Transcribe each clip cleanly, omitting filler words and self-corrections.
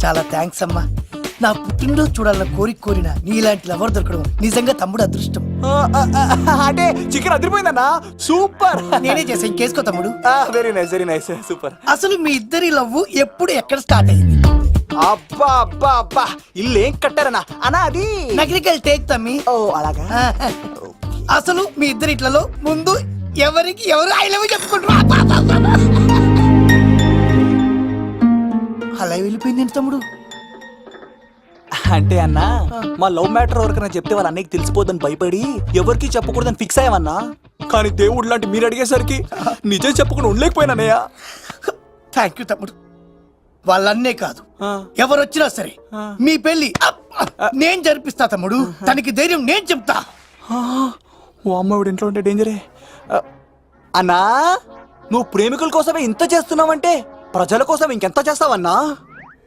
చాలా థ్యాంక్స్ అమ్మా. నా పుట్టినరోజు చూడాలన్న కోరిన నీలాంటి లవర్ దొరకడం నిజంగా తమ్ముడు అదృష్టం. అంటే చికెన్ అదిరిపోయిందన్నా, సూపర్. నేనే చేసా, ఇంకేసుకో తమ్ముడు. Very nice super. అసలు మీ ఇద్దరి లవ్ ఎప్పుడు ఎక్కడ స్టార్ట్ అయింది? అబ్బా అబ్బా అబ్బా, ఇల్లు ఏం కట్టారన్నా అన్నా? అది నగరికల్ టేక్ తమ్మి. ఓ అలాగా. అసలు మీ ఇద్దరి ఇట్లలో ముందు ఎవరికి ఎవరు ఐ లవ్ చెప్పుకుంటారు? అలా వెళ్ళిపోయింది తమ్ముడు. అంటే అన్నా, మా లవ్ మ్యాటర్ ఎవరికైనా చెప్తే వాళ్ళ అన్నయ్యకి తెలిసిపోద్దని భయపడి ఎవరికి చెప్పకూడదని ఫిక్స్ అయ్యామన్నా. కానీ దేవుడు లాంటి మీరు అడిగేసరికి నిజం చెప్పకుండా ఉండలేకపోయినానయ్య. థ్యాంక్ యూ తమ్ముడు. వాళ్ళన్నే కాదు, ఎవరొచ్చినా సరే మీ పెళ్లి నేను జరిపిస్తా తమ్ముడు. తనకి ధైర్యం నేను చెప్తా. ఓ అమ్మఒడి ఇంట్లో ఉంటే డేంజరే. అన్నా, నువ్వు ప్రేమికుల కోసమే ఇంత చేస్తున్నావంటే ప్రజల కోసం ఇంకెంత చేస్తావన్నా?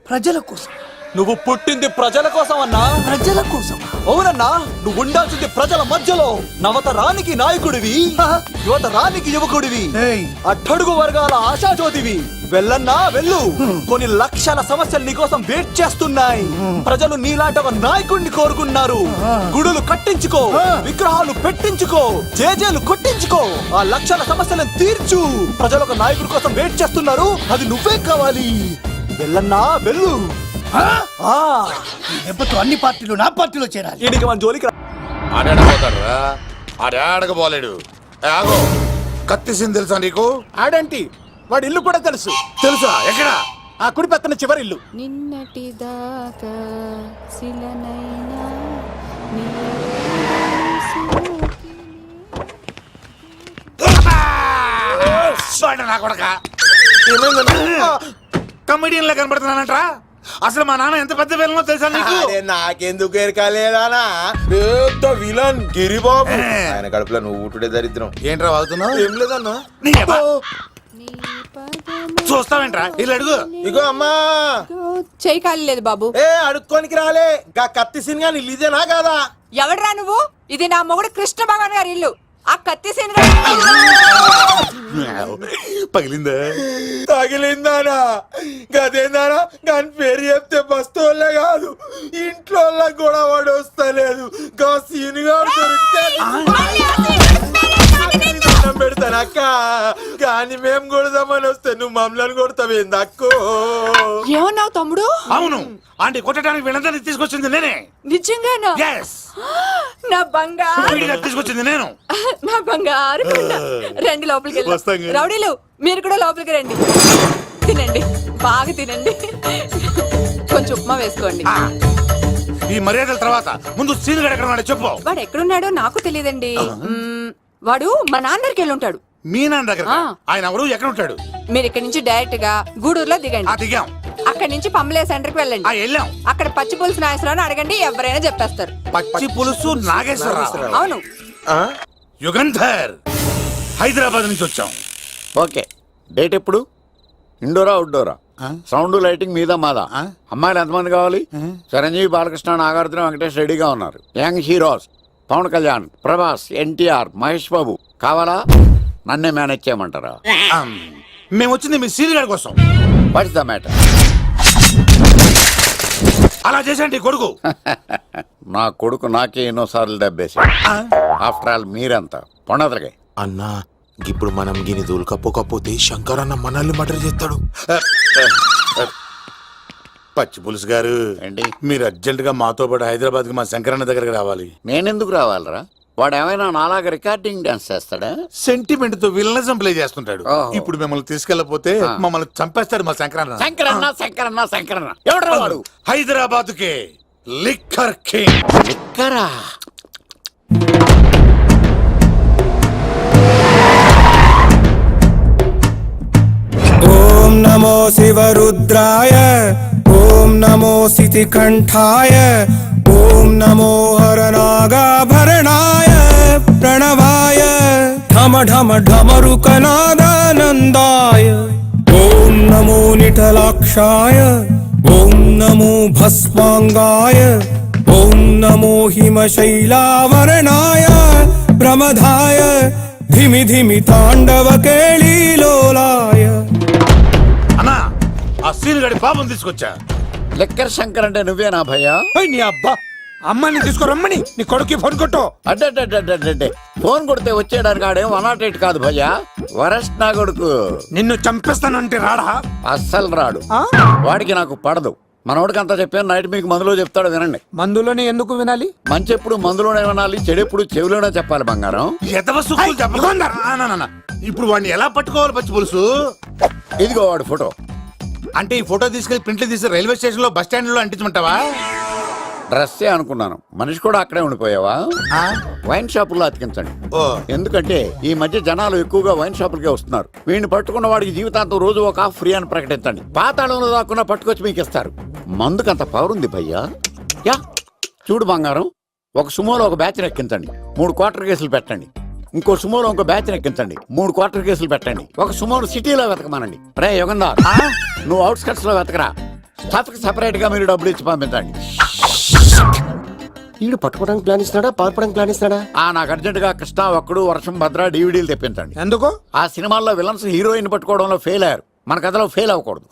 ప్రజల కోసం? నువ్వు పుట్టింది ప్రజల కోసం అన్నా. ప్రజల కోసం? అవునన్నా, నువ్వు ఉండాల్సింది ప్రజల మధ్యలో. నవతరానికి నాయకుడివి, యువతరానికి యువకుడివి, అట్టడుగు వర్గాల ఆశాజ్యోతివి. వెళ్ళన్నా వెళ్ళు. కొన్ని లక్షల సమస్యలు నీకోసం వెయిట్ చేస్తున్నాయి. ప్రజలు నీలాంటి ఒక నాయకుడిని కోరుకున్నారు. గుడులు కట్టించుకో, విగ్రహాలు పెట్టించుకో, జేజేలు కొట్టించుకో, ఆ లక్షల సమస్యలను తీర్చు. ప్రజలు ఒక నాయకుడి కోసం వెయిట్ చేస్తున్నారు, అది నువ్వే కావాలి. వెళ్ళన్నా వెళ్ళు. దెబ్బతో అన్ని పార్టీలు నా పార్టీలో చేరాలి. ఈడికి మన జోలికి ఆడపోతాడురా, ఆడకపోలేడు. ఆగో, కత్తిసింది తెలుసా నీకు? ఆడంటి వాడి ఇల్లు కూడా తెలుసు. తెలుసా? ఎక్కడ? ఆ కుడి పక్కన చివరి ఇల్లు. నిన్నటి దాకా శిలనైనా నా కొడక కమెడియన్ లా కనబడుతున్నానంట్రా. అసలు మా నాన్న ఎంత పెద్ద విలనో తెలుసా నీకు? నాకెందుకు ఎరకాలేదానా, పెద్ద విలన్ గిరిబాబు. ఆయన కడుపులో నువ్వు ఊటుడే దరిద్రం. ఏంట్రా వాగుతున్నావు? ఏం లేదన్నా. చూస్తావేంట్రా? ఇల్లు అడుగు. ఇగో అమ్మా, చేయి ఖాళీ లేదు బాబు. అడుక్కోనికి రాలే. గా కత్తి సినిమా ఇల్లుదేనా కాదా? ఎవడరా నువ్వు? ఇది నా మొగుడు కృష్ణ భగవాన్ గారి ఇల్లు. ఆ కత్తి పగిలిందా? తగిలిందానా? గదేందానా? దాని పేరు చెప్తే బస్తోళ్ళే కాదు, ఇంట్లో కూడా వాడు వస్తలేదు. గా సీనుగా పెడతాను అక్క. కానీ మేము కొడదామని వస్తే నువ్వు మమ్మల్ని కొడతావేంది అక్కో? ఏమన్నావు తమ్ముడు? అవును, ఆంటీ కొట్టడానికి వీళ్ళందరినీ తీసుకొచ్చింది నేనే. నిజంగానా? నా బంగారు తీసుకొచ్చింది నేను. నా బంగారు రండి లోపలికి వెళ్ళి. రౌడీలు మీరు కూడా లోపలికి రండి. తినండి, బాగా తినండి. కొంచెం ఉప్మా వేసుకోండి. ఈ మర్యాదల తర్వాత ముందు సీన్ గడ ఎక్కడ చెప్పు. వాడు ఎక్కడున్నాడో నాకు తెలియదండి. వాడు మా నాన్న దగ్గరికి వెళ్ళి ఉంటాడు. మీ నాన్న దగ్గర? ఆయన ఎవరు, ఎక్కడ ఉంటాడు? మీరు ఇక్కడ నుంచి డైరెక్ట్ గా గూడూరులో దిగండి. దిగాం. అక్కడ నుంచి పంబలే సెంటర్ కి వెళ్ళండి. వెళ్ళాం. అక్కడ పచ్చి పులుసు నాగేశ్వరరావు అడగండి, ఎవరైనా చెప్పేస్తారు. పచ్చి పులుసు నాగేశ్వరరావు? అవును. యుగంధర్, హైదరాబాద్ నుంచి వచ్చాం. ఓకే, డేట్ ఎప్పుడు? ఇండోరా అవుట్డోరా? సౌండ్ లైటింగ్ మీద మాదా? అమ్మాయిలు ఎంతమంది కావాలి? చిరంజీవి, బాలకృష్ణ, నాగార్జున, వెంకటేష్ రెడీగా ఉన్నారు. యంగ్ హీరోస్ పవన్ కళ్యాణ్, ప్రభాస్, ఎన్టీఆర్, మహేష్ బాబు కావాలా? నన్నే మేనేజ్ చేయమంటారా? మేము వచ్చింది మీ సీన్ గడ కోసం. What's the matter? అలా చేసేంటి కొడుకు? నా కొడుకు నాకే ఎన్నోసార్లు దెబ్బేసి. ఆఫ్టర్ ఆల్ మీరంతా పొండదలకే. అన్నా, ఇప్పుడు మనం గిని దూల్కపోతే శంకర్ అన్న మనల్ని మర్డర్ చేస్తాడు. పచ్చి పులుసు గారు, ఏంటి? మీరు అర్జెంట్ గా మాతో పాటు హైదరాబాద్ కి మా శంకరన్న దగ్గరకు రావాలి. నేనెందుకు రావాలరా? వాడు ఏమైనా నాలాగా రికార్డింగ్ డాన్స్ చేస్తాడా? సెంటిమెంట్ తో విలనిజం ప్లే చేస్తుంటాడు. ఇప్పుడు మిమ్మల్ని తీసుకెళ్లపోతే మమ్మల్ని చంపేస్తాడు మా శంకరన్న. శంకరన్న ఎవడరా వాడు? హైదరాబాద్ కే లిక్కర్ కింగ్. లిక్కరా? ఓం నమో శివరుద్రాయ, ఓం నమో శితికంఠాయ, ఓం నమో హరనాగాభరణాయ ప్రణవాయ, ఢమ ఢమ ఢమరుకనాదానందాయ, ఓం నమో నిఠలాక్షాయ, ఓం నమో భస్మాంగాయ, ఓం నమో హిమశైలావరణాయ ప్రమదాయ, ధిమి ధిమి తాండవ కేళీలోలాయ. అన్నా, ఆ సీన్ గడి పాపం తీసుకొచ్చా. లెక్కర్ శంకర్ అంటే నువ్వేనా భయ్యా? ఓయ్ నీ అబ్బా, అమ్మాయిని తీసుకురమ్మని నీ కొడుకు ఫోన్ కొట్టు. అడ్డే ఫోన్ కొడితే వచ్చేయడానికి ఆడేం 108 కాదు భయ్యా, వరస్ట్ నా కొడుకు. నిన్ను చంపేస్తానంటే రాడా? అస్సలు రాడు, వాడికి నాకు పడదు. మనోడికి అంతా చెప్పాను, నైట్ మీకు మందులో చెప్తాడు వినండి. మందులోనే ఎందుకు వినాలి? మంచి ఎప్పుడు మందులోనే వినాలి, చెడు ఎప్పుడు చెవిలోనే చెప్పాలి బంగారం. ఎదవ సుక్కులు చెప్పకుండా ఇప్పుడు వాడిని ఎలా పట్టుకోవాలి పచ్చి పులుసు? ఇదిగో వాడు ఫోటో. అంటే ఈ ఫోటో తీసుకెళ్లి ప్రింట్లు తీసి రైల్వే స్టేషన్ లో బస్ స్టాండ్ లో అంటించమంటావా? డ్రెస్సే అనుకున్నాను, మనిషి కూడా అక్కడే ఉండిపోయావా? వైన్ షాపుల్లో అతికించండి. ఓ ఎందుకంటే ఈ మధ్య జనాలు ఎక్కువగా వైన్ షాపులకే వస్తున్నారు. వీడిని పట్టుకున్న వాడికి జీవితాంతం రోజు ఒక ఆఫ్ ఫ్రీ అని ప్రకటించండి. పాతాళంలో దాక్కున్నా పట్టుకొచ్చి మీకు ఇస్తారు. మందుకంత పవర్ ఉంది భయ్యా. యా చూడు బంగారం, ఒక సుమోలో ఒక బ్యాచ్ ఎక్కించండి, 3 క్వార్టర్ కేసులు పెట్టండి. ఇంకో సుమోలో ఇంకో బ్యాచ్ ఎక్కించండి, 3 క్వార్టర్ కేసులు పెట్టండి. ఒక సుమోను సిటీలో వెతకమానండి. రే యుగంధర్, నువ్వు అవుట్స్కట్స్ లో వెతకరా. స్టాఫ్ కి సెపరేట్ గా మీరు డబ్బులు ఇచ్చి పంపించండి. వీడు పట్టుకోవడానికి ప్లాన్ ఇస్తున్నాడా, పాల్పడానికి ప్లాన్ ఇస్తున్నాడా? నాకు అర్జెంట్ గా కృష్ణ, ఒక్కడు, వర్షం, భద్ర డివిడీలు తెప్పించండి. ఎందుకు? ఆ సినిమాల్లో విలన్స్ హీరోయిన్ పట్టుకోవడంలో ఫెయిల్ అయ్యారు, మన కథలో ఫెయిల్ అవ్వకూడదు.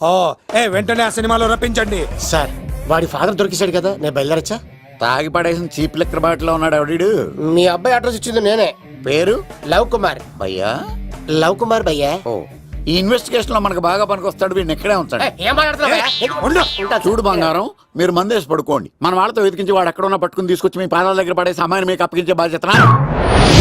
వెంటనే ఆ సినిమాలో రప్పించండి. సార్, వాడి ఫాదర్ దొరికేశాడు కదా, నేను బయలుదేరచ్చా? తాగి పడేసిన చీప్ లెక్కర్ బాటిలో ఉన్నాడు ఎవడీడు. మీ అబ్బాయి అడ్రస్ ఇచ్చింది నేనే. పేరు లవ్ కుమార్. భయ్యా? లవ్ కుమార్ భయ్యా. ఓ, ఈ ఇన్వెస్టిగేషన్ లో మనకు బాగా పనికొస్తాడు, వీడిని ఎక్కడే ఉంచండి. ఏం మాట్లాడుతున్నావు? చూడు బంగారం, మీరు మందేసి పడుకోండి. మన వాళ్ళతో వెతికించి వాడు ఎక్కడ ఉన్నా పట్టుకుని తీసుకొచ్చి మీ పాదాల దగ్గర పడేసి అమ్మాయిని మీకు అప్పగించే బాధ్యత.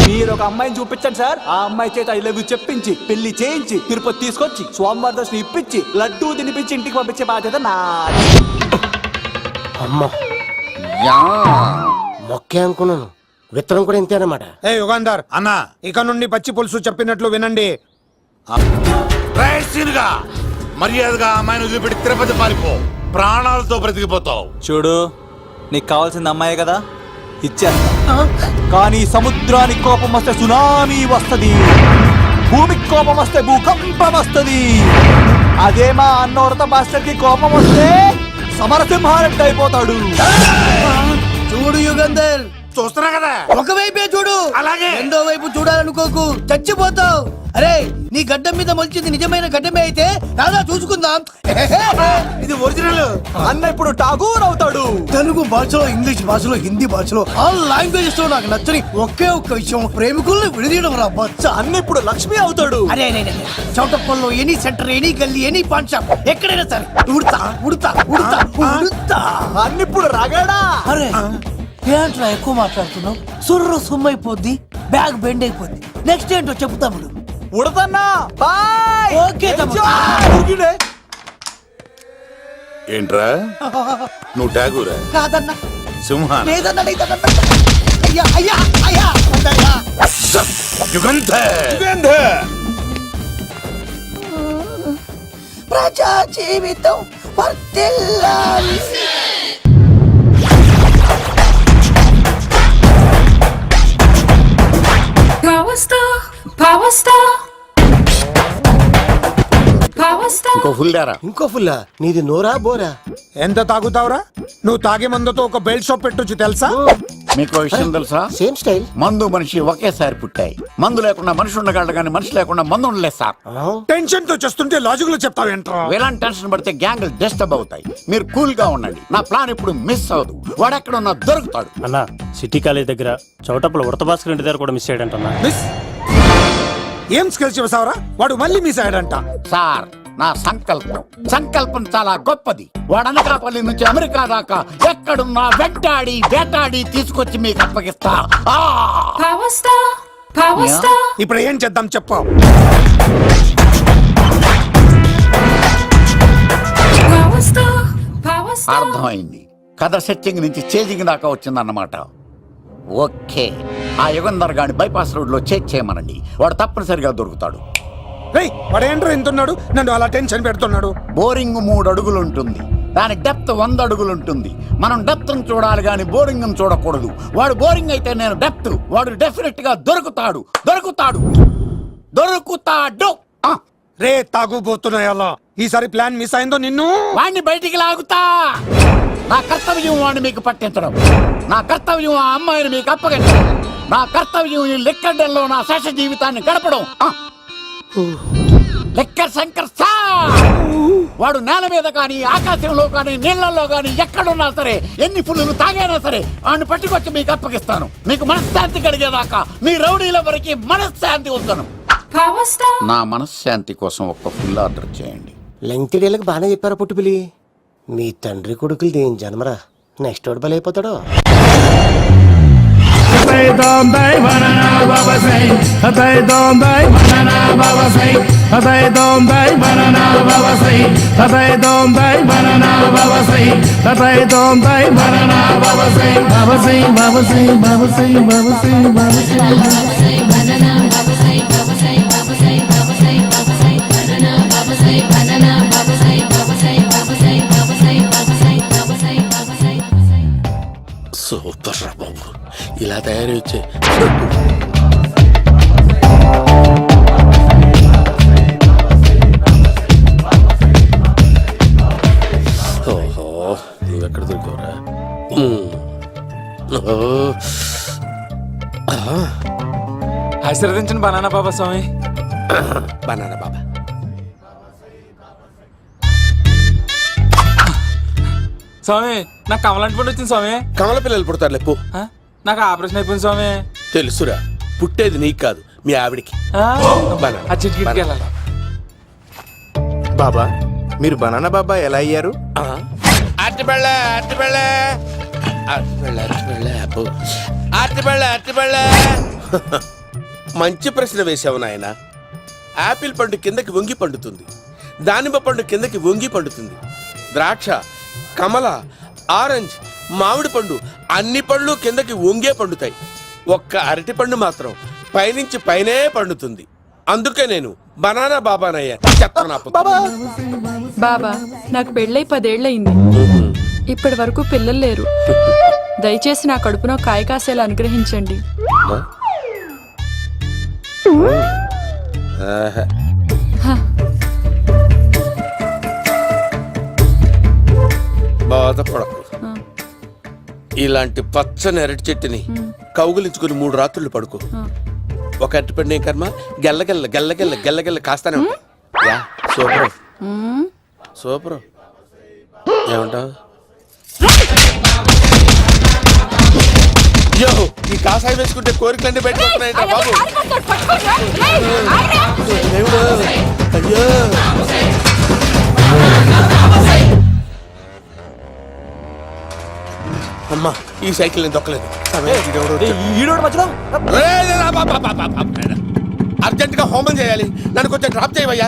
మీరు ఒక అమ్మాయిని చూపించండి సార్. ఆ అమ్మాయి చేత ఐ లవ్ యూ చెప్పించి పెళ్లి చేయించి తిరుపతి తీసుకొచ్చి స్వామివారి దర్శనం ఇప్పించి లడ్డూ తినిపించి ఇంటికి పంపించే బాధ్యత నాది. అమ్మా, యా. మొక్కే అనుకున్నాను, విత్తనం కూడా ఇంతే అన్నమాట. యుగాంధర్ అన్నా ఇక నుండి పచ్చి పులుసు చెప్పినట్లు వినండి. రైసీనుగా మర్యాదగా అమ్మాయిని వదిలిపెట్టి తిరుపతి పారిపో, ప్రాణాలతో బ్రతికిపోతావు. చూడు, నీకు కావాల్సింది అమ్మాయే కదా, ఇచ్చేస్తా. కానీ సముద్రానికి కోపం వస్తే సునామీ వస్తది, భూమికి కోపం వస్తే భూకంపం వస్తది. అదే మా అన్నోరత మాస్టర్ కి కోపం వస్తే సమరసింహారెడ్డి అయిపోతాడు. చూడు యుగంధర్, చూస్తున్నా కదా, ఒకవైపే చూడు, అలాగే. రెండో వైపు చూడాలనుకోకు, చచ్చిపోతావు. అరే, నీ గడ్డం మీద మొలిచింది నిజమైన గడ్డమే అయితే రాదా చూసుకుందాం. ఇది ఒరిజినల్. అన్న ఇప్పుడు ఠాగూర్ అవుతాడు. తెలుగు భాషలో, ఇంగ్లీష్ భాషలో, హిందీ భాషలో, ఆల్ లాంగ్వేజెస్ లో నాకు నచ్చని ఒకే ఒక్క విషయం, ప్రేమికుల్ని విడదీయడం రా బచ్చ. అన్న ఇప్పుడు లక్ష్మి అవుతాడు. అరే చౌటప్పల్లో ఎనీ సెంటర్, ఎనీ గల్లీ, ఎనీ పాన్ షాప్, ఎక్కడైనా సరే ఉడతా ఉడతా ఉడతా ఉడతా. అన్న ఇప్పుడు రగడా. అరే ఏంట్రా ఎక్కువ మాట్లాడుతున్నావు? సుర్రు సుమ్మైపోద్ది, బ్యాగ్ బెండ్ అయిపోద్ది. నెక్స్ట్ ఏంటో చెప్తాము. ఉడతన్నా బాయ్. ఓకే తమ్ముడు. ఏంట్రా నువ్వు ఠాగూరా? కాదన్నా, సింహ లేదన్నా, లేదన్నా. అయ్యా అయ్యా అయ్యా అయ్యా. యుగంధర్. ప్రజా జీవితం వర్ధిల్లాలి. ఇంకో ఫుల్ దారా. ఇంకో ఫుల్లా? నీది నోరా బోరా? ఎంత తాగుతావురా? నువ్వు తాగే మందుతో ఒక బెల్ట్ షాప్ పెట్టొచ్చు తెలుసా? మీకు విషయం తెలుసా? Same style. మందు మనిషి ఒకేసారి పుట్టాయి. మందు లేకుండా మనిషి ఉండగలడు కానీ మనిషి లేకుండా మందు ఉండలేదు సార్. టెన్షన్ తో చేస్తుంటే లాజిక్ లో చెప్తావేంట్రా? ఎలాంటి టెన్షన్ పడితే గ్యాంగులు డిస్టర్బ్ అవుతాయి. మీరు కూల్ గా ఉండండి, నా ప్లాన్ ఇప్పుడు మిస్ అవ్వదు. వాడు ఎక్కడ ఉన్నా దొరుకుతాడు. అన్నా, సిటీ కాలేజ్ దగ్గర చౌటప్పుల ఉడత భాస్కర్ ఇంటి దగ్గర కూడా మిస్ అయ్యాడంటన్నా. మిస్ ఏం స్కిల్స్ చేసావరా? వాడు మళ్ళీ మిస్ అయ్యాడంట. సార్, నా సంకల్పం చాలా గొప్పది. వాడు అనకాపల్లి నుంచి అమెరికా దాకా ఎక్కడున్నా వెంటాడి వేటాడి తీసుకొచ్చి మీకు అప్పగిస్తా. ఇప్పుడు ఏం చేద్దాం చెప్పు. అర్థమైంది. కథ సెట్టింగ్ నుంచి చేజింగ్ దాకా వచ్చిందన్నమాట. ఓకే, ఆ యుగంధర్ గాని బైపాస్ రోడ్ లో చెక్ చేయమనండి, వాడు తప్పనిసరిగా దొరుకుతాడు. వాడేంట్రో ఎంతున్నాడు, నన్ను అలా టెన్షన్ పెడుతున్నాడు. బోరింగ్ 3 అడుగులు ఉంటుంది, దాని డెప్త్ 100 అడుగులు ఉంటుంది. మనం డెప్త్ చూడాలి గాని బోరింగ్ చూడకూడదు. వాడు బోరింగ్ అయితే నేను డెప్త్. వాడు డెఫినెట్ గా దొరుకుతాడు. రే తాగుబోతున్నాయల్లా, ఈసారి ప్లాన్ మిస్ అయిందో నిన్ను. వాడిని బయటికి లాగుతా. నా కర్తవ్యం వాడిని మీకు పట్టించడం. నా కర్తవ్యం ఆ అమ్మాయిని మీకు అప్పగించడం. నా కర్తవ్యం ఈ లెక్కడల్లో నా శేష జీవితాన్ని గడపడం. Liquor Shankar sir. వాడు నేల మీద కానీ ఆకాశంలో కానీ నీళ్లలో కానీ ఎక్కడున్నా సరే ఎన్ని పుల్లులు తాగైనా సరే వాడిని పట్టుకొచ్చి మీకు అప్పగిస్తాను. మీకు మనశ్శాంతి కలిగేదాకా మీ రౌడీల వరకు మనశ్శాంతి ఉంచను. నా మనశ్శాంతి కోసం ఒక్క ఫుల్ ఆర్డర్ చేయండి. లెంగ్తీడేళ్ళకి బాగానే చెప్పారా పుట్టుపిలి. మీ తండ్రి కొడుకులు దేని జన్మరా, నెక్స్ట్ వాడు బలైపోతాడో. సూపర్ రా బాబు, ఇలా తయారు వచ్చే ఓహో, నువ్వెక్కడ దొరికావురా? ఆశీర్వదించండి బనానా బాబా స్వామి. బనానా బాబా. స్వామి నాకు కమలంటి పండు వచ్చింది స్వామి. కమల పిల్లలు పుడతారు లేపు. ఆ? నాకు ఆపరేషన్ అయిపోయింది స్వామి. తెలుసురా, పుట్టేది నీకు కాదు మీ ఆవిడికి. ఆ? బనానా. ఆ చిటికిటికి వెళ్ళాలి. బాబా, మీరు బనానా బాబా ఎలా అయ్యారు? మంచి ప్రశ్న వేశావు నాయన. ఆపిల్ పండు కిందకి వంగి పండుతుంది, దానిమ్మ పండు కిందకి వంగి పండుతుంది, ద్రాక్ష, కమల, ఆరెంజ్, మామిడి పండు అన్ని పండ్లు కిందకి వంగే పండుతాయి. ఒక్క అరటి పండు మాత్రం పైనుంచి పైనే పండుతుంది. అందుకే నేను బనానా బాబానయ్యా. బాబా నాకు పెళ్ళై 10 ఏళ్ళయింది. ఇప్పటి వరకు పిల్లలు లేరు. దయచేసి నా కడుపునో కాయ కాసేలా అనుగ్రహించండి. బాధపడకు. ఇలాంటి పచ్చని అరటి చెట్టుని కౌగులించుకుని 3 రాత్రులు పడుకో. ఒక అరటి పండు ఏం కర్మ, గెల్లగెల్ల గెల్లగెల్ల గెల్లగెల్ల కాస్తానే ఉంటాయి. Yeah, super super. ఏమంటావు? యో, ఈ కాసాయి వేసుకుంటే కోరికలన్నీ బయటకొస్తున్నాయంట బాబు. దేవుడు, అయ్యో. అమ్మా, ఈ సైకిల్ నేను దొక్కలేదు. అర్జెంట్ గా హోమం చేయాలి, నన్ను కొంచెం డ్రాప్ చేయవయ్యా.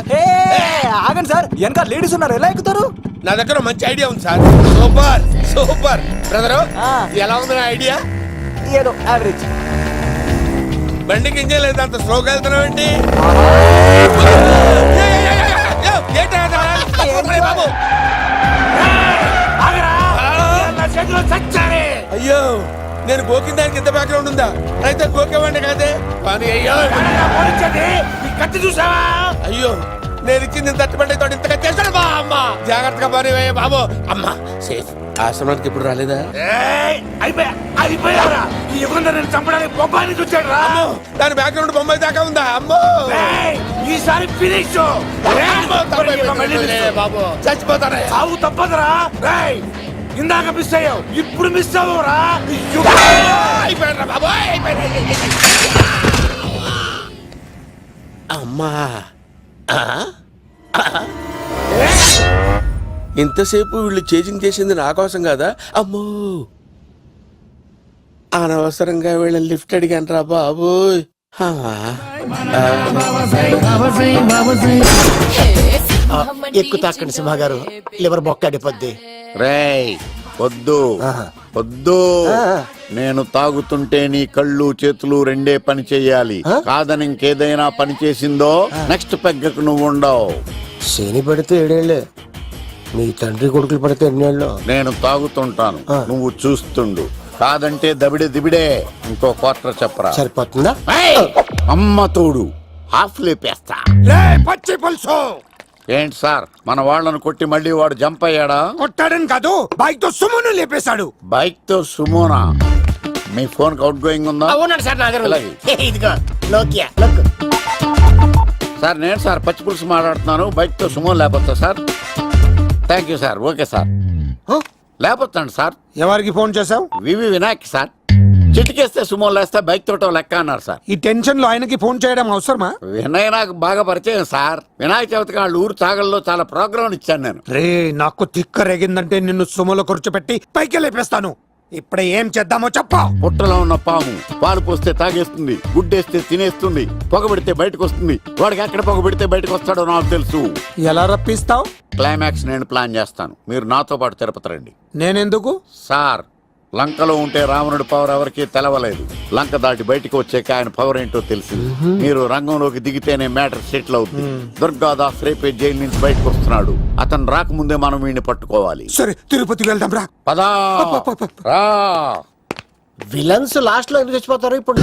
ఆగండి సార్, వెనక లేడీస్ ఉన్నారు, ఎలా ఎక్కుతారు? నా దగ్గర మంచి ఐడియా ఉంది సార్. Super super. బ్రదరు, ఎలా ఉంది నా ఐడియా? ఏదో యావరేజ్. బండికి ఇంజన్ లేదు, అంత స్లోగా వెళ్తున్నావు ఏంటి? బాబు, అయ్యో, నేను గోకిన దానికి ఇంత బ్యాక్గ్రౌండ్ ఉందా? అయితే గోకేవాడిని కాదే. కానీ అయ్యో, కత్తి చూసావా? అయ్యో, నేను ఇచ్చింది తట్టుబడి తోటి ఇంతగా చేశాను బా. అమ్మ, జాగ్రత్తగా పని బాబు. అమ్మ సేఫ్. ఆశ్రమానికి ఇప్పుడు రాలేదా? అయిపోయారా? ఈ యుగంలో నేను చంపడానికి బొమ్మాయిని చూచాడు రా. దాని బ్యాక్గ్రౌండ్ బొమ్మాయి దాకా ఉందా? అమ్మో, ఈసారి ఫినిష్ బాబు. చచ్చిపోతానే, సాగు తప్పదురా. ఇందాక మిస్ అయ్యావు, ఇప్పుడు మిస్ అవ్వరా. అమ్మా, ఇంతసేపు వీళ్ళు చేజింగ్ చేసింది నా కోసం కాదా? అమ్మో, అనవసరంగా వీళ్ళని లిఫ్ట్ అడిగాను రా బాబు. ఎక్కు తాకండి సింహ గారు, లివర్ బొక్క అడిపోద్ది. రేయ్ వద్దు వద్దు, నేను తాగుతుంటే నీ కళ్ళు చేతులు రెండే పని చెయ్యాలి. కాదని ఇంకేదైనా పని చేసిందో నెక్స్ట్ పెగ్గకు నువ్వు ఉండవు. శని పడితే 7 ఏళ్ళే, మీ తండ్రి కొడుకులు పడితే 8 ఏళ్ళు. నేను తాగుతుంటాను, నువ్వు చూస్తుండు. కాదంటే దబిడే దిబిడే. ఇంకో క్వార్టర్ చెప్పరా? సరిపోతుందా? అమ్మ తోడు, హాఫ్ లేపేస్తా. పచ్చి పులుసు. ఏంటి సార్, మన వాళ్ళను కొట్టి మళ్ళీ వాడు జంప్ అయ్యాడా? కొట్టాడని కాదు, బైక్ తో సుమ్మును లేపేశాడు. బైక్ తో సుమోనా? మీ ఫోన్ అవుట్ గోయింగ్ ఉందా? అవునండి సార్, నా దగ్గర ఉంది. ఇలాగే. ఇదిగో నోకియా లోక్. సార్ నేను సార్ పచ్చి పులుసు మాట్లాడుతున్నాను. బైక్ తో సుమో లేకపోతా sir? Thank you sir okay sir లేకపోతాండి సార్ ఎవరికి ఫోన్ చేసావు? వివి వినాయక్ సార్ చిటికేస్తే సుమోలు వేస్తే బైక్ తోటం లెక్క అన్నారు సార్. ఈ టెన్షన్ లో ఆయనకి ఫోన్ చేయడం అవసరమా? వినయ్ నాకు బాగా పరిచయం సార్. వినాయక చవితికి వాళ్ళ ఊరు చాగల్లో చాలా ప్రోగ్రాం ఇచ్చాను నేను. రే నాకు తిక్క రేగిందంటే నిన్ను సుమలో కూర్చోబెట్టి పైకి లేపేస్తాను. ఇప్పుడు ఏం చేద్దామో చెప్పా. పుట్టలో ఉన్న పాము పాలు పోస్తే తాగేస్తుంది, గుడ్డేస్తే తినేస్తుంది, పొగబెడితే బయటకు వస్తుంది. వాడికి ఎక్కడ పొగబెడితే బయటకు వస్తాడో నాకు తెలుసు. ఎలా రప్పిస్తావు? క్లైమాక్స్ నేను ప్లాన్ చేస్తాను, మీరు నాతో పాటు తిరుపతి రండి. నేనెందుకు? సార్ లంకలో ఉంటే రావణుడి పవర్ ఎవరికి తెలవలేదు. లంక దాటి బయటకు వచ్చాక ఆయన పవర్ ఏంటో తెలిసింది. మీరు రంగంలోకి దిగితేనే మ్యాటర్ సెటిల్ అవుతుంది. దుర్గాదాస్ రేపే జైలు నుంచి బయటకు వస్తున్నాడు. అతను రాకముందే మనం వీడిని పట్టుకోవాలి. సరే తిరుపతికి వెళ్దాం రా. పదా రా. విలన్స్ లాస్ట్ లో ఎందుకు చచ్చిపోతారు ఇప్పుడు?